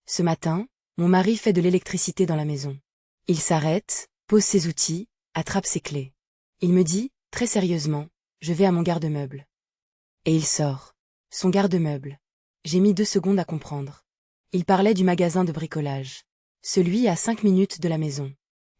Ce matin, mon mari fait de l'électricité dans la maison. Il s'arrête, pose ses outils, attrape ses clés. Il me dit, très sérieusement, je vais à mon garde-meuble. Et il sort. Son garde-meuble. J'ai mis 2 secondes à comprendre. Il parlait du magasin de bricolage. Celui à 5 minutes de la maison.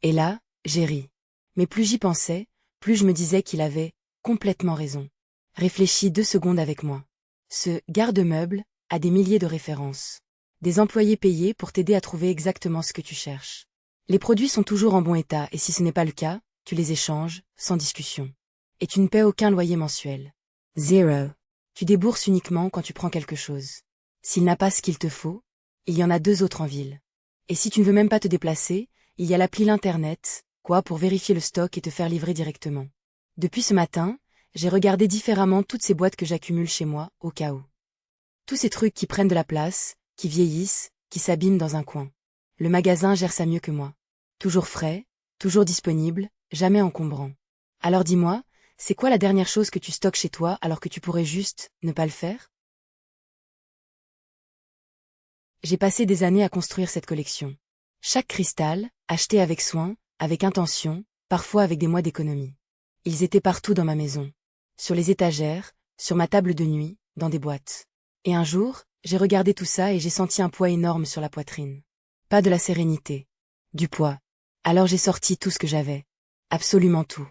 Et là, j'ai ri. Mais plus j'y pensais, plus je me disais qu'il avait complètement raison. Réfléchis 2 secondes avec moi. Ce garde-meuble a des milliers de références. Des employés payés pour t'aider à trouver exactement ce que tu cherches. Les produits sont toujours en bon état et si ce n'est pas le cas, tu les échanges, sans discussion. Et tu ne paies aucun loyer mensuel. Zero. Tu débourses uniquement quand tu prends quelque chose. S'il n'a pas ce qu'il te faut, il y en a 2 autres en ville. Et si tu ne veux même pas te déplacer, il y a l'appli l'Internet, pour vérifier le stock et te faire livrer directement. Depuis ce matin, j'ai regardé différemment toutes ces boîtes que j'accumule chez moi, au cas où. Tous ces trucs qui prennent de la place, qui vieillissent, qui s'abîment dans un coin. Le magasin gère ça mieux que moi. Toujours frais, toujours disponible, jamais encombrant. Alors dis-moi, c'est quoi la dernière chose que tu stockes chez toi alors que tu pourrais juste ne pas le faire? J'ai passé des années à construire cette collection. Chaque cristal, acheté avec soin, avec intention, parfois avec des mois d'économie. Ils étaient partout dans ma maison. Sur les étagères, sur ma table de nuit, dans des boîtes. Et un jour, j'ai regardé tout ça et j'ai senti un poids énorme sur la poitrine. Pas de la sérénité. Du poids. Alors j'ai sorti tout ce que j'avais. Absolument tout.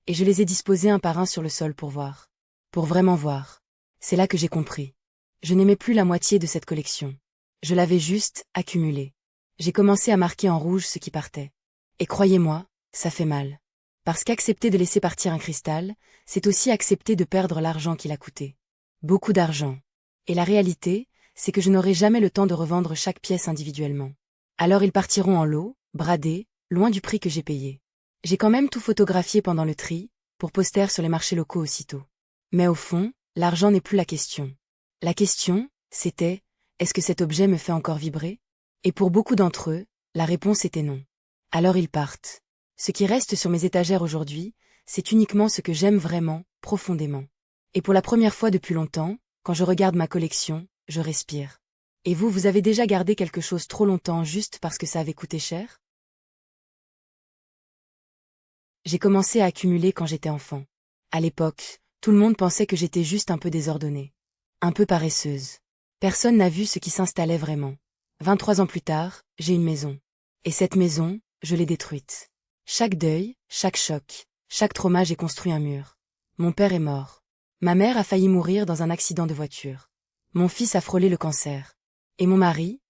Et je les ai disposés un par un sur le sol pour voir. Pour vraiment voir. C'est là que j'ai compris. Je n'aimais plus la moitié de cette collection. Je l'avais juste accumulée. J'ai commencé à marquer en rouge ce qui partait. Et croyez-moi, ça fait mal. Parce qu'accepter de laisser partir un cristal, c'est aussi accepter de perdre l'argent qu'il a coûté. Beaucoup d'argent. Et la réalité, c'est que je n'aurai jamais le temps de revendre chaque pièce individuellement. Alors ils partiront en lots, bradés, loin du prix que j'ai payé. J'ai quand même tout photographié pendant le tri, pour poster sur les marchés locaux aussitôt. Mais au fond, l'argent n'est plus la question. La question, c'était, est-ce que cet objet me fait encore vibrer? Et pour beaucoup d'entre eux, la réponse était non. Alors ils partent. Ce qui reste sur mes étagères aujourd'hui, c'est uniquement ce que j'aime vraiment, profondément. Et pour la première fois depuis longtemps, quand je regarde ma collection, je respire. Et vous avez déjà gardé quelque chose trop longtemps juste parce que ça avait coûté cher? J'ai commencé à accumuler quand j'étais enfant. À l'époque, tout le monde pensait que j'étais juste un peu désordonnée. Un peu paresseuse. Personne n'a vu ce qui s'installait vraiment. 23 ans plus tard, j'ai une maison. Et cette maison, je l'ai détruite. Chaque deuil, chaque choc, chaque trauma j'ai construit un mur. Mon père est mort. Ma mère a failli mourir dans un accident de voiture. Mon fils a frôlé le cancer. Et mon mari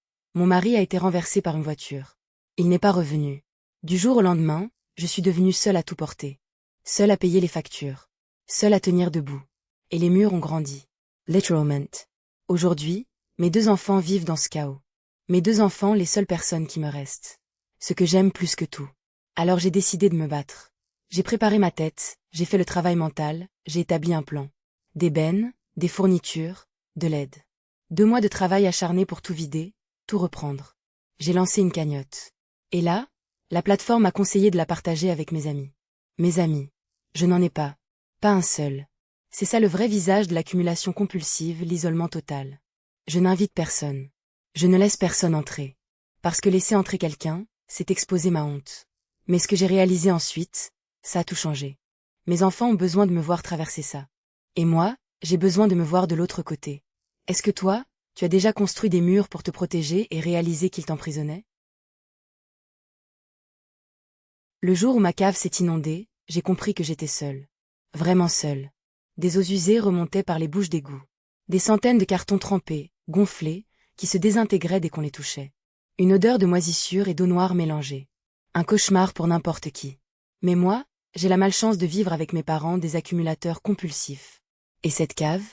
a été renversé par une voiture. Il n'est pas revenu. Du jour au lendemain, je suis devenue seule à tout porter. Seule à payer les factures. Seule à tenir debout. Et les murs ont grandi. Literally. Aujourd'hui, mes 2 enfants vivent dans ce chaos. Mes 2 enfants, les seules personnes qui me restent. Ce que j'aime plus que tout. Alors j'ai décidé de me battre. J'ai préparé ma tête, j'ai fait le travail mental, j'ai établi un plan. Des bennes, des fournitures, de l'aide. 2 mois de travail acharné pour tout vider, tout reprendre. J'ai lancé une cagnotte. Et là, la plateforme m'a conseillé de la partager avec mes amis. Mes amis. Je n'en ai pas. Pas un seul. C'est ça le vrai visage de l'accumulation compulsive, l'isolement total. Je n'invite personne. Je ne laisse personne entrer. Parce que laisser entrer quelqu'un, c'est exposer ma honte. Mais ce que j'ai réalisé ensuite, ça a tout changé. Mes enfants ont besoin de me voir traverser ça. Et moi, j'ai besoin de me voir de l'autre côté. Est-ce que toi, tu as déjà construit des murs pour te protéger et réaliser qu'ils t'emprisonnaient? Le jour où ma cave s'est inondée, j'ai compris que j'étais seule. Vraiment seule. Des eaux usées remontaient par les bouches d'égout. Des centaines de cartons trempés, gonflés, qui se désintégraient dès qu'on les touchait. Une odeur de moisissure et d'eau noire mélangée. Un cauchemar pour n'importe qui. Mais moi, j'ai la malchance de vivre avec mes parents des accumulateurs compulsifs. Et cette cave,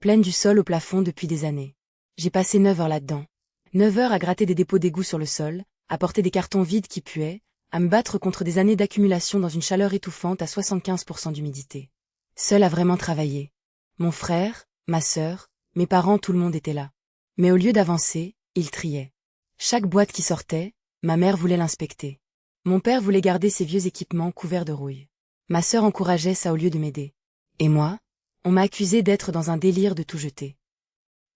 pleine du sol au plafond depuis des années. J'ai passé 9 heures là-dedans. 9 heures à gratter des dépôts d'égout sur le sol, à porter des cartons vides qui puaient, à me battre contre des années d'accumulation dans une chaleur étouffante à 75% d'humidité. Seule à vraiment travailler. Mon frère, ma sœur, mes parents, tout le monde était là. Mais au lieu d'avancer, ils triaient. Chaque boîte qui sortait, ma mère voulait l'inspecter. Mon père voulait garder ses vieux équipements couverts de rouille. Ma sœur encourageait ça au lieu de m'aider. Et moi, on m'a accusé d'être dans un délire de tout jeter.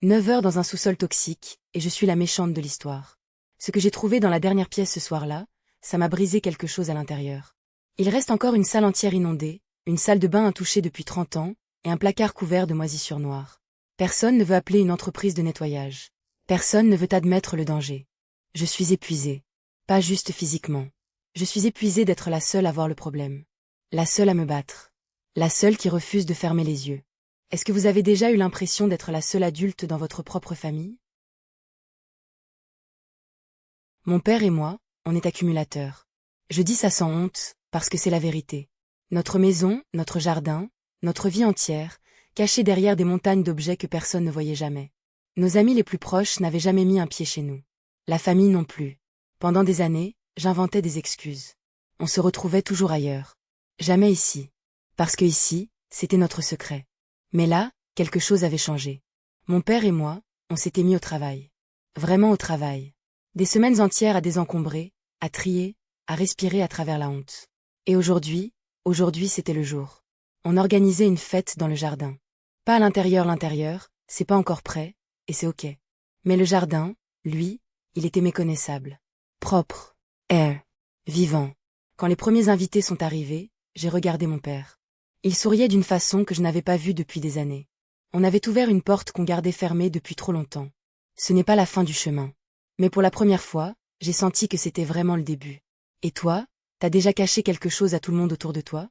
9 heures dans un sous-sol toxique, et je suis la méchante de l'histoire. Ce que j'ai trouvé dans la dernière pièce ce soir-là, ça m'a brisé quelque chose à l'intérieur. Il reste encore une salle entière inondée, une salle de bain intouchée depuis 30 ans, et un placard couvert de moisissures noires. Personne ne veut appeler une entreprise de nettoyage. Personne ne veut admettre le danger. Je suis épuisée. Pas juste physiquement. Je suis épuisée d'être la seule à voir le problème. La seule à me battre. La seule qui refuse de fermer les yeux. Est-ce que vous avez déjà eu l'impression d'être la seule adulte dans votre propre famille? Mon père et moi, on est accumulateurs. Je dis ça sans honte, parce que c'est la vérité. Notre maison, notre jardin, notre vie entière, cachée derrière des montagnes d'objets que personne ne voyait jamais. Nos amis les plus proches n'avaient jamais mis un pied chez nous. La famille non plus. Pendant des années, j'inventais des excuses. On se retrouvait toujours ailleurs. Jamais ici. Parce que ici, c'était notre secret. Mais là, quelque chose avait changé. Mon père et moi, on s'était mis au travail. Vraiment au travail. Des semaines entières à désencombrer, à trier, à respirer à travers la honte. Et aujourd'hui c'était le jour. On organisait une fête dans le jardin. Pas à l'intérieur, c'est pas encore prêt, et c'est ok. Mais le jardin, lui, il était méconnaissable. Propre. Air. Vivant. Quand les premiers invités sont arrivés, j'ai regardé mon père. Il souriait d'une façon que je n'avais pas vue depuis des années. On avait ouvert une porte qu'on gardait fermée depuis trop longtemps. Ce n'est pas la fin du chemin. Mais pour la première fois, j'ai senti que c'était vraiment le début. Et toi, t'as déjà caché quelque chose à tout le monde autour de toi?